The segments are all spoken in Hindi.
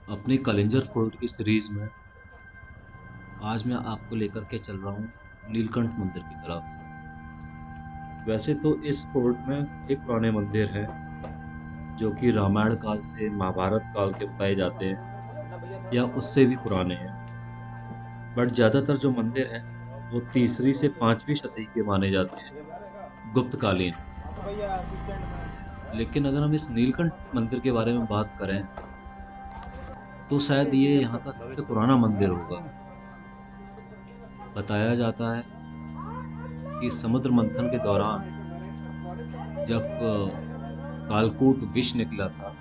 अपनी कलिंजर फोर्ट की सीरीज में आज मैं आपको लेकर के चल रहा हूँ नीलकंठ मंदिर की तरफ। वैसे तो इस फोर्ट में कई पुराने मंदिर हैं जो कि रामायण काल से महाभारत काल के बताए जाते हैं या उससे भी पुराने हैं। बट ज़्यादातर जो मंदिर हैं वो तीसरी से पांचवी शताब्दी के माने जाते हैं, गुप्त कालीन। लेकिन अगर हम इस नीलकंठ मंदिर के बारे में बात करें तो शायद ये यहाँ का सबसे पुराना मंदिर होगा। बताया जाता है कि समुद्र मंथन के दौरान जब कालकूट विष निकला था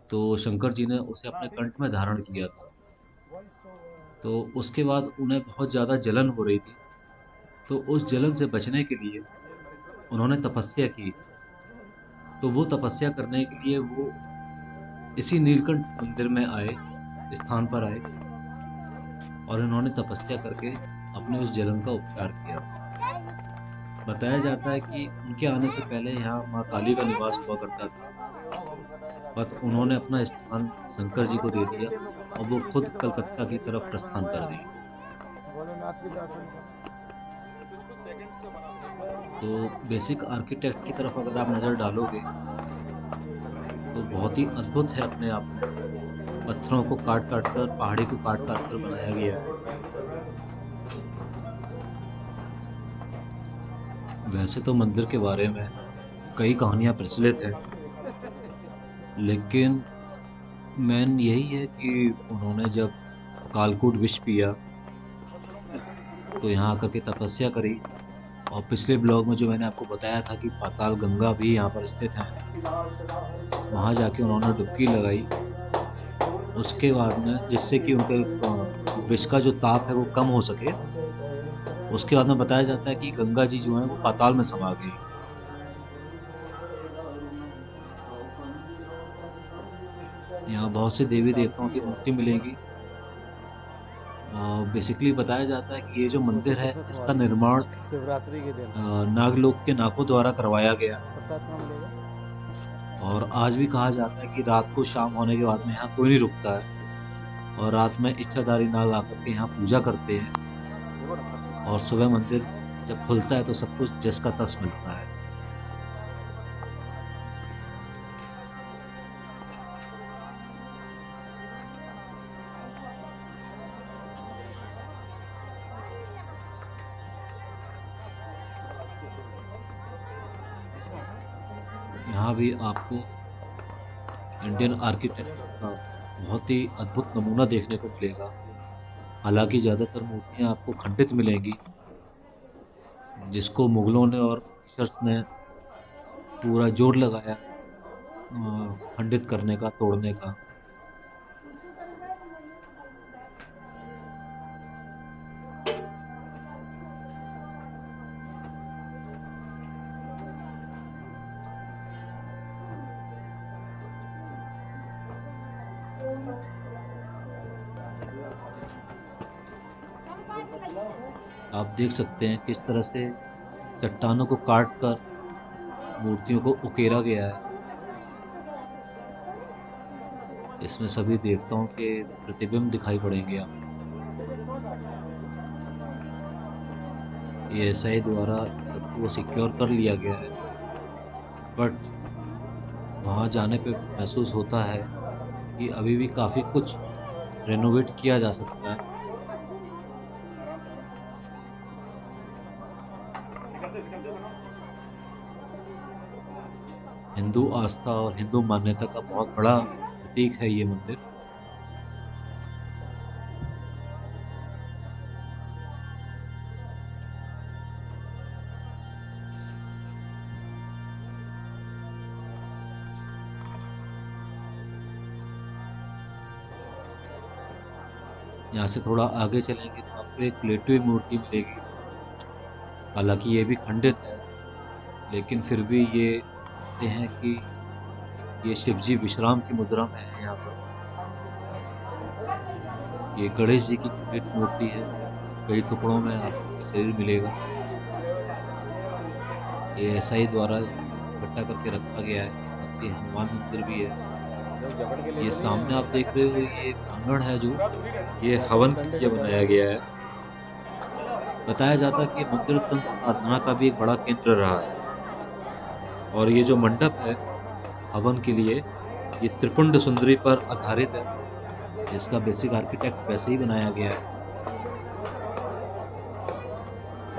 तो शंकर जी ने उसे अपने कंठ में धारण किया था। तो उसके बाद उन्हें बहुत ज़्यादा जलन हो रही थी, तो उस जलन से बचने के लिए उन्होंने तपस्या की। तो वो तपस्या करने के लिए वो इसी नीलकंठ मंदिर में आए, स्थान पर आए, और इन्होंने तपस्या करके अपने उस जलन का उपचार किया। बताया जाता है कि उनके आने से पहले यहाँ माँ काली का निवास हुआ करता था, बट उन्होंने अपना स्थान शंकर जी को दे दिया और वो खुद कलकत्ता की तरफ प्रस्थान कर दी। तो बेसिक आर्किटेक्ट की तरफ अगर आप नज़र डालोगे तो बहुत ही अद्भुत है अपने आप में। पत्थरों को काट काट कर, पहाड़ी को काट काट कर बनाया गया है। वैसे तो मंदिर के बारे में कई कहानियां प्रचलित हैं, लेकिन मेन यही है कि उन्होंने जब कालकूट विष पिया तो यहाँ आकर के तपस्या करी। और पिछले ब्लॉग में जो मैंने आपको बताया था कि पाताल गंगा भी यहाँ पर स्थित है, वहाँ जाके उन्होंने डुबकी लगाई। उसके बाद में जिससे कि उनके विष का जो ताप है वो कम हो सके, उसके बाद में बताया जाता है कि गंगा जी जो है वो पाताल में समा गई। यहाँ बहुत से देवी देवताओं की मूर्ति मिलेगी। बेसिकली बताया जाता है कि ये जो मंदिर है इसका निर्माण शिवरात्रि के दिन नागलोक के नागों द्वारा करवाया गया। प्रसाद कहाँ मिलेगा? और आज भी कहा जाता है कि रात को शाम होने के बाद में यहाँ कोई नहीं रुकता है, और रात में इच्छाधारी नाग आकर के यहाँ पूजा करते हैं। और सुबह मंदिर जब खुलता है तो सब कुछ जस का तस मिलता है। यहाँ भी आपको इंडियन आर्किटेक्चर का बहुत ही अद्भुत नमूना देखने को मिलेगा। हालांकि ज़्यादातर मूर्तियाँ आपको खंडित मिलेंगी, जिसको मुगलों ने और ब्रिटिशर्स ने पूरा जोर लगाया खंडित करने का, तोड़ने का। आप देख सकते हैं किस तरह से चट्टानों को काट कर मूर्तियों को उकेरा गया है। इसमें सभी देवताओं के प्रतिबिंब दिखाई पड़ेंगे आपको। ये एसआई द्वारा इन सबको सिक्योर कर लिया गया है, बट वहाँ जाने पे महसूस होता है कि अभी भी काफ़ी कुछ रेनोवेट किया जा सकता है। हिंदू आस्था और हिंदू मान्यता का बहुत बड़ा प्रतीक है ये मंदिर। यहाँ से थोड़ा आगे चलेंगे तो आपको एक लेटी हुई मूर्ति मिलेगी। हालांकि ये भी खंडित है, लेकिन फिर भी ये कहते हैं कि ये शिव जी विश्राम की मुद्रा में है यहाँ पर। ये गणेश जी की खंडित मूर्ति है, कई टुकड़ों में आपको उनका शरीर मिलेगा। ये एसआई द्वारा इकट्ठा करके रखा गया है। पास ही हनुमान मंदिर भी है। लोग जबड़ के लिए ये तो नहीं सामने आप आएंगे। देख रहे हो, ये प्रांगण है जो, ये हवन के डंडे लिए से बनाया करेंगे। गया है। बताया जाता है कि ये मंदिर तंत्र साधना का भी एक बड़ा केंद्र रहा है। और ये जो मंडप है हवन के लिए, ये त्रिपुंड सुंदरी पर आधारित है। इसका बेसिक आर्किटेक्ट वैसे ही बनाया गया है।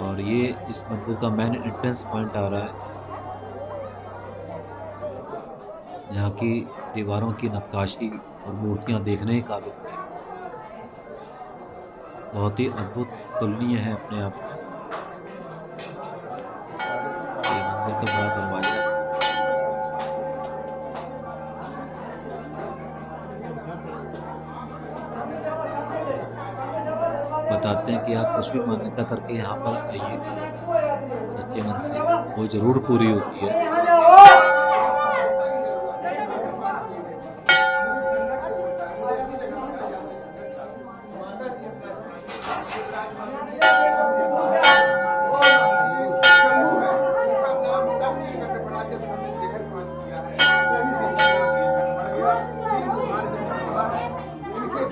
और ये इस मंदिर का मेन एंट्रेंस पॉइंट आ रहा है। यहाँ की दीवारों की नक्काशी और मूर्तियां देखने के काबिल थी। बहुत ही अद्भुत, अतुलनीय है अपने आप में। ये मंदिर का बड़ा दरवाजा है। बताते हैं कि आप कुछ भी मान्यता करके यहाँ पर आइए सच्चे मन से, वो जरूर पूरी होती है।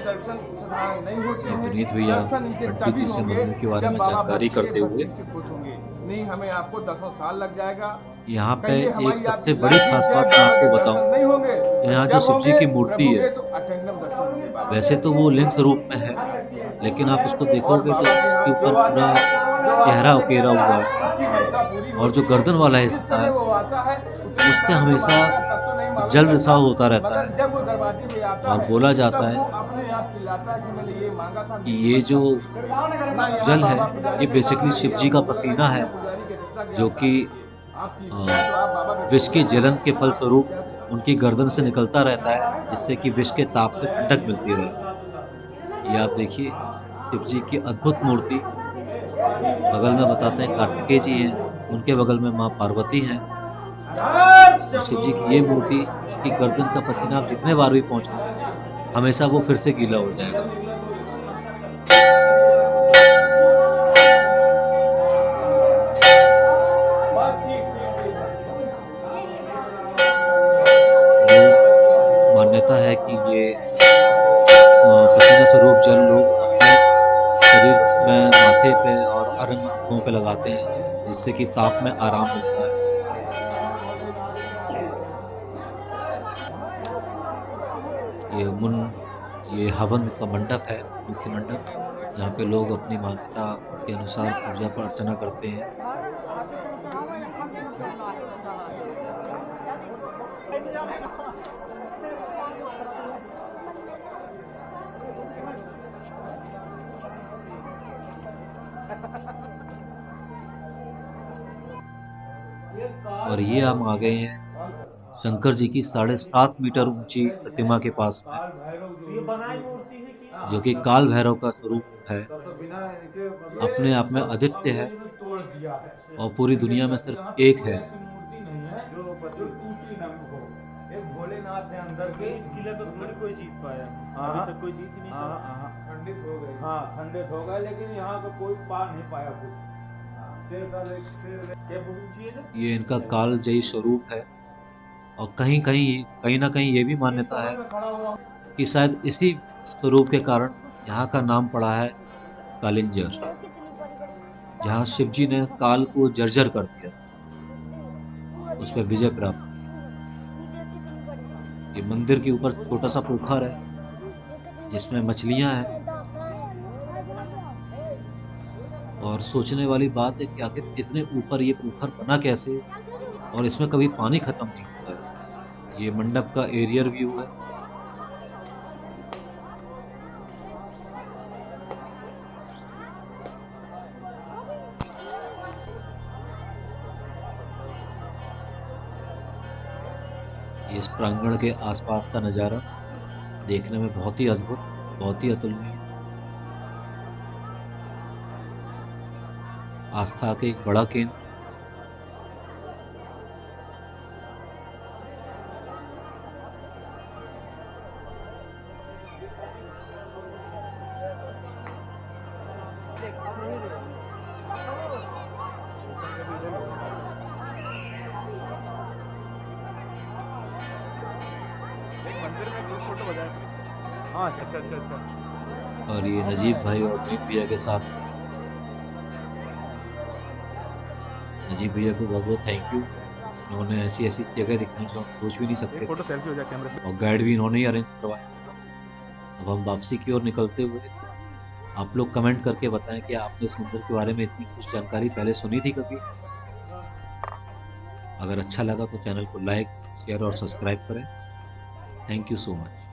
दर्शन साधारण नहीं होते ये हैं। विनीत भैया दर्शन इनके पंडित तभी जी से होंगे मंदिर के बारे जब में बाबा जानकारी सच्चे करते हुए, भक्ति से खुश होंगे। नहीं हमें आपको 10 साल लग जाएगा, यहाँ पे कहिए एक हमारी सबसे आपकी बड़ी लाइफ खास में बात मैं बाबा आपको के बताऊं, दर्शन नहीं होंगे। तो यहाँ जो जब शिव जी होंगे की मूर्ति प्रभु है, के तो अटेंडम दर्शन होंगे बाबा वैसे तो वो लिंग स्वरूप में है, लेकिन आप उसको के। और देखोगे तो बाबा के उसके यहाँ ऊपर जो पूरा आता है, जो चेहरा आने से उकेरा कहता हुआ है है। उसकी मनसा पूरी और जो होती है। गर्दन वाला जिस हिस्सा समय है, वो आता है उतने उससे समय तो हमेशा मांगता है, तब तो नहीं मालूम जल चलता, रिसाव होता रहता मगर है। जब वो दरवाजे पे आता और है बोला जाता तब है वो अपने आप चिल्लाता है कि मैंने ये मांगा था, कि मेरी ये मनसा जो पूरी करो। ना यहाँ जल है, बाबा पुजारी ये के साथ बेसिकली शिव आइए, जी का आपको बोलेगा पसीना कि है, मैं पुजारी के सकता कि जो आप कि दान कीजिए। आपकी इच्छा है तो आप बाबा के विष के बोलेंगे, जलन के आपकी फलस्वरूप इच्छा है तो उनकी गर्दन से निकलता रहता है, जिससे कि विष के ताप से ठंडक मिलती रहे। ये आप देखिए शिव जी की अद्भुत मूर्ति। बगल में बताते हैं कार्तिकेय जी हैं, उनके बगल में माँ पार्वती हैं। और शिव जी की ये मूर्ति, जिसकी गर्दन का पसीना आप जितने बार भी पोंछो, हमेशा वो फिर से गीला हो जाएगा। मान्यता है कि ये पसीना स्वरूप जल लोग अपने शरीर में, माथे पे और अंग अंगों पे लगाते हैं, जिससे कि ताप में आराम मिलता है। ये मुन ये हवन का मंडप है, मुख्य मंडप, जहाँ पे लोग अपनी मान्यता के अनुसार पूजा पर अर्चना करते हैं। और ये हम आ गए हैं शंकर जी की 7.5 मीटर ऊंची प्रतिमा के पास में, जो कि काल भैरव का स्वरूप है। अपने आप में अद्वितीय है और पूरी दुनिया में सिर्फ एक है। भोलेनाथ है अंदर के, इस किले को थोड़ी कोई जीत पाया, अभी तक कोई जीत ही नहीं पाया। खंडित हो गए। हाँ खंडित हो गए, लेकिन यहाँ का कोई पा नहीं पाया कुछ। ये इनका कालजयी स्वरूप है। और कहीं ना कहीं ये भी मान्यता है कि शायद इसी स्वरूप के कारण यहाँ का नाम पड़ा है कालिंजर, जहाँ शिव जी ने काल को जर्जर कर दिया, उस पर विजय प्राप्त की। ये मंदिर के ऊपर छोटा सा पोखर है, जिसमें मछलियां हैं। और सोचने वाली बात है कि आखिर इतने ऊपर ये पोखर बना कैसे, और इसमें कभी पानी खत्म नहीं होता है। ये मंडप का एरियर व्यू है। ये इस प्रांगण के आसपास का नज़ारा देखने में बहुत ही अद्भुत, बहुत ही अतुलनीय। आस्था के एक बड़ा केंद्र। मंदिर फोटो बताया। हाँ अच्छा अच्छा अच्छा। और ये नजीब भाई और नईम भैया के साथ। नजीब भैया को बहुत बहुत थैंक यू। इन्होंने ऐसी ऐसी जगह दिखाई जो हम सोच भी नहीं एक सकते फोटो थे। सेल्फी हो जाए कैमरे से। और गाइड भी इन्होंने ही अरेंज करवाया था। अब हम वापसी की ओर निकलते हुए, आप लोग कमेंट करके बताएं कि आपने इस मंदिर के बारे में इतनी कुछ जानकारी पहले सुनी थी कभी। अगर अच्छा लगा तो चैनल को लाइक, शेयर और सब्सक्राइब करें। Thank you so much.